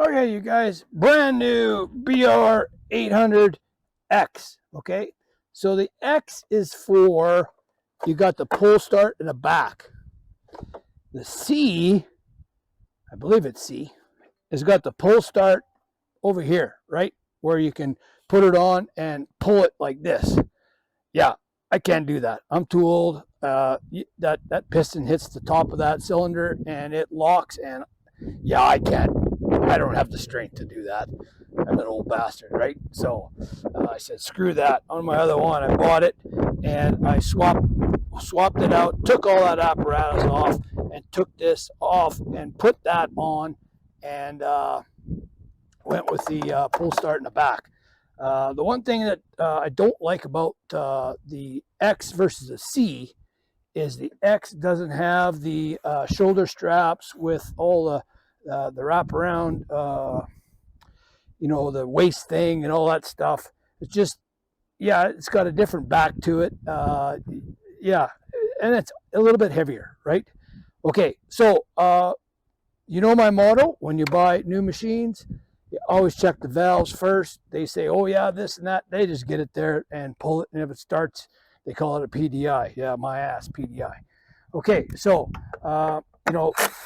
Okay, you guys, brand new BR 800X. Okay, so the X is for you got the pull start in the back. The C, I believe it's C, has got the pull start over here, right? Where you can put it on and pull it like this. Yeah, I can't do that. I'm too old. That piston hits the top of that cylinder and it locks, and yeah, I can't. I don't have the strength to do that. I'm an old bastard, right? So I said, screw that. On my other one, I bought it and I swapped it out, took all that apparatus off, and took this off and put that on, and went with the pull start in the back. The one thing that I don't like about the X versus the C is the X doesn't have the shoulder straps with all the wraparound, the waist thing and all that stuff. It's just, yeah, it's got a different back to it. Yeah, and it's a little bit heavier, right? Okay, so you know my motto when you buy new machines, you always check the valves first. They say, oh yeah, this and that. They just get it there and pull it, and if it starts, they call it a PDI. Yeah, my ass, PDI. Okay, so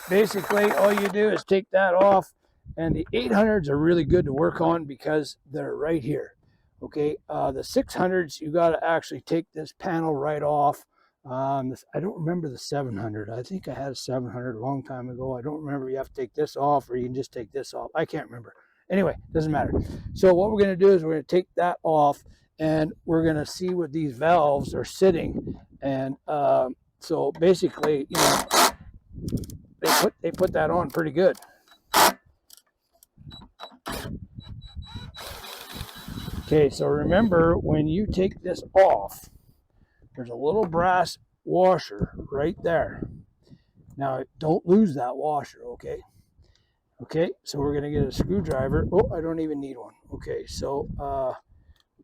basically all you do is take that off, and the 800s are really good to work on because they're right here. Okay, the 600s, you got to actually take this panel right off. I don't remember the 700. I think I had a 700 a long time ago. I don't remember. You have to take this off, or you can just take this off. I can't remember. Anyway, doesn't matter. So what we're going to do is we're going to take that off, and we're going to see where these valves are sitting. And so basically, they put that on pretty good. Okay, so remember, when you take this off, there's a little brass washer right there. Now, don't lose that washer, okay? Okay, so we're going to get a screwdriver. Oh, I don't even need one. Okay, so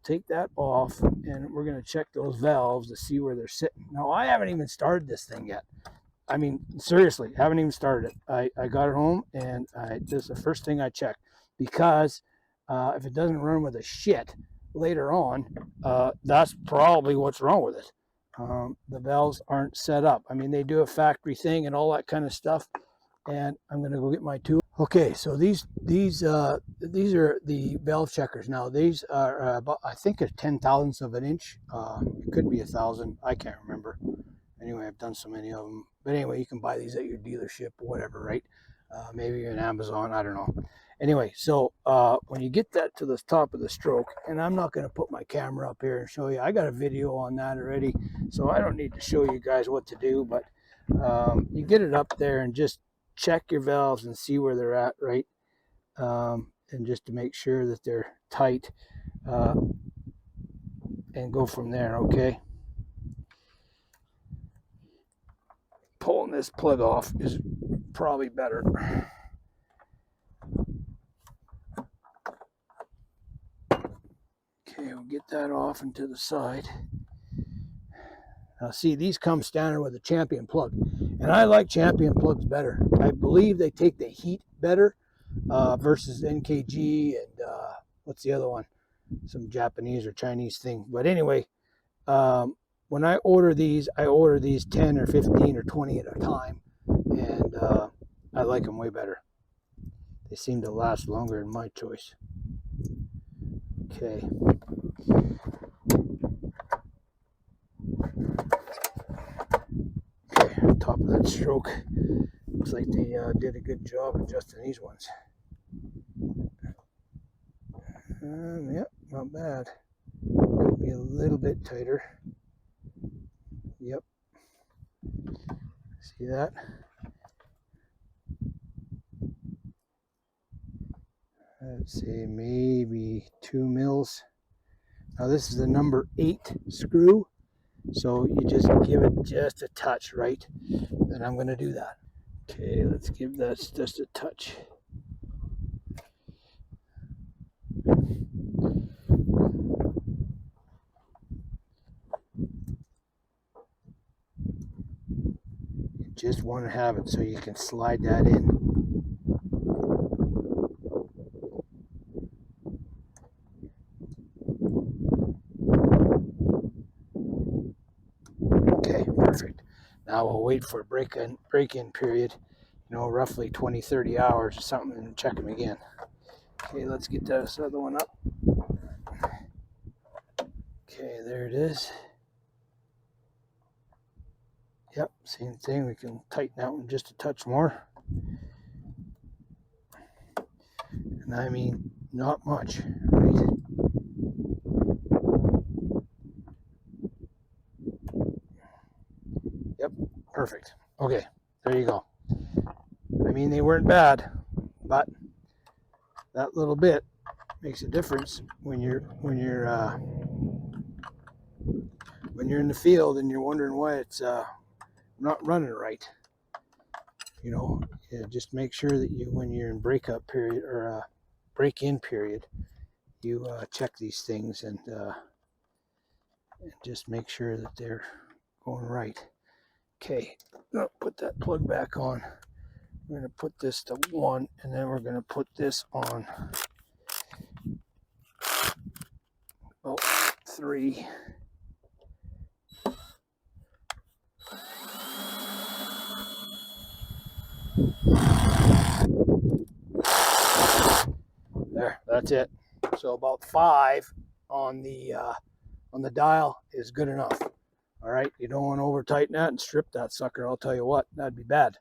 take that off, and we're going to check those valves to see where they're sitting. Now, I haven't even started this thing yet. I mean, seriously, haven't even started it. I got it home, and this is the first thing I checked, because if it doesn't run with a shit later on, that's probably what's wrong with it. The valves aren't set up. I mean, they do a factory thing and all that kind of stuff, and I'm going to go get my tool. Okay, so these are the valve checkers. Now, these are about, I think, a 10,000ths of an inch. It could be 1,000. I can't remember. Anyway, I've done so many of them. But anyway, you can buy these at your dealership or whatever, right? Maybe on Amazon, I don't know. Anyway, so when you get that to the top of the stroke, and I'm not going to put my camera up here and show you. I got a video on that already, so I don't need to show you guys what to do. But you get it up there and just check your valves and see where they're at, right? And just to make sure that they're tight, and go from there, okay? Pulling this plug off is probably better. Okay, we'll get that off and to the side. Now see, these come standard with a Champion plug, and I like Champion plugs better. I believe they take the heat better versus NKG and what's the other one? Some Japanese or Chinese thing. But anyway, when I order these 10 or 15 or 20 at a time, and I like them way better. They seem to last longer in my choice. Okay. Okay, top of that stroke. Looks like they did a good job adjusting these ones. Yep, not bad. Could be a little bit tighter. Yep. See that? Let's say maybe 2 mils. Now this is the number 8 screw, so you just give it just a touch, right? And I'm going to do that. Okay, let's give that just a touch. You just want to have it so you can slide that in. Now we'll wait for a break-in period, you know, roughly 20-30 hours or something, and check them again. Okay, let's get this other one up. Okay, there it is. Yep, same thing. We can tighten that one just a touch more. And I mean, not much, right? Yep, perfect. Okay, there you go. I mean, they weren't bad, but that little bit makes a difference when you're in the field and you're wondering why it's not running right. You know, just make sure that when you're in breakup period or break-in period, you check these things and just make sure that they're going right. Okay, I'll put that plug back on. We're going to put this to 1, and then we're going to put this on about 3. There, that's it. So about 5 on the dial is good enough. All right, you don't want to over tighten that and strip that sucker. I'll tell you what, that'd be bad.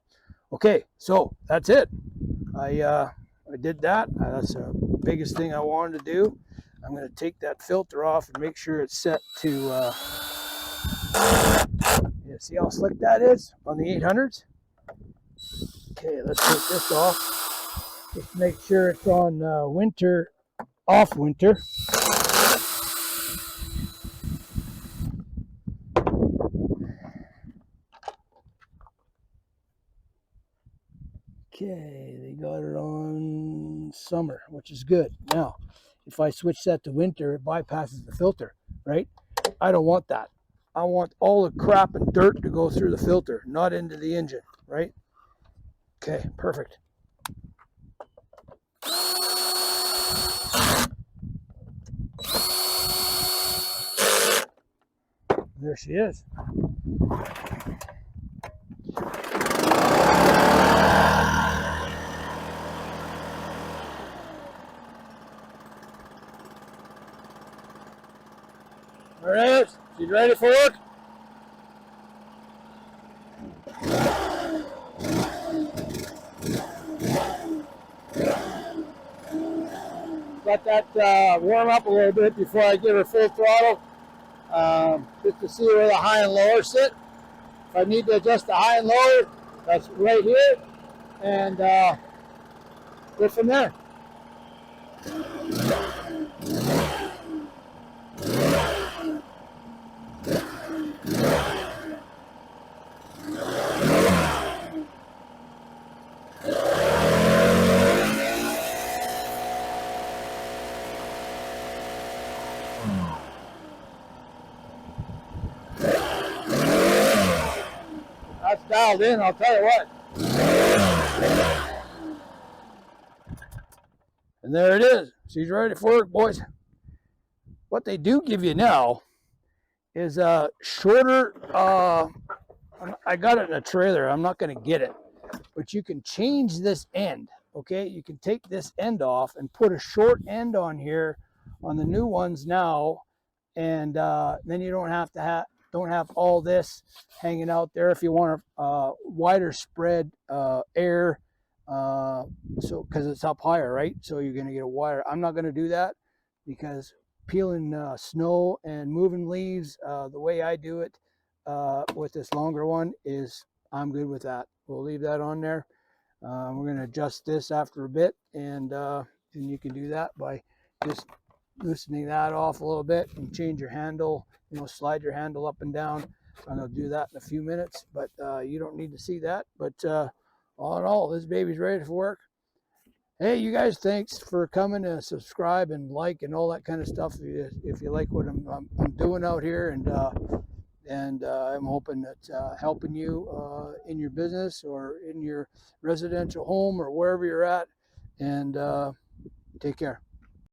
Okay, so that's it. I did that. That's the biggest thing I wanted to do. I'm going to take that filter off and make sure it's set to. See how slick that is on the 800s. Okay, let's take this off. Just make sure it's on winter, off winter. Okay, they got it on summer, which is good. Now, if I switch that to winter, it bypasses the filter, right? I don't want that. I want all the crap and dirt to go through the filter, not into the engine, right? Okay, perfect. There she is. There it is. She's ready for work. Let that warm up a little bit before I give her full throttle, just to see where the high and lower sit. If I need to adjust the high and lower, that's right here, and go from there. That's dialed in, I'll tell you what. And there it is. She's ready for work, boys. What they do give you now is a shorter, I got it in a trailer. I'm not going to get it. But you can change this end, okay? You can take this end off and put a short end on here on the new ones now, and then you don't have all this hanging out there. If you want a wider spread air, so because it's up higher, right? So you're going to get a wider. I'm not going to do that because peeling snow and moving leaves the way I do it with this longer one is I'm good with that. We'll leave that on there. We're going to adjust this after a bit, and you can do that by just loosening that off a little bit and change your handle, you know, slide your handle up and down. I'm going to do that in a few minutes, but you don't need to see that. But all in all, this baby's ready for work. Hey, you guys, thanks for coming to subscribe and like and all that kind of stuff. If you like what I'm doing out here, and I'm hoping that helping you in your business or in your residential home or wherever you're at. And take care.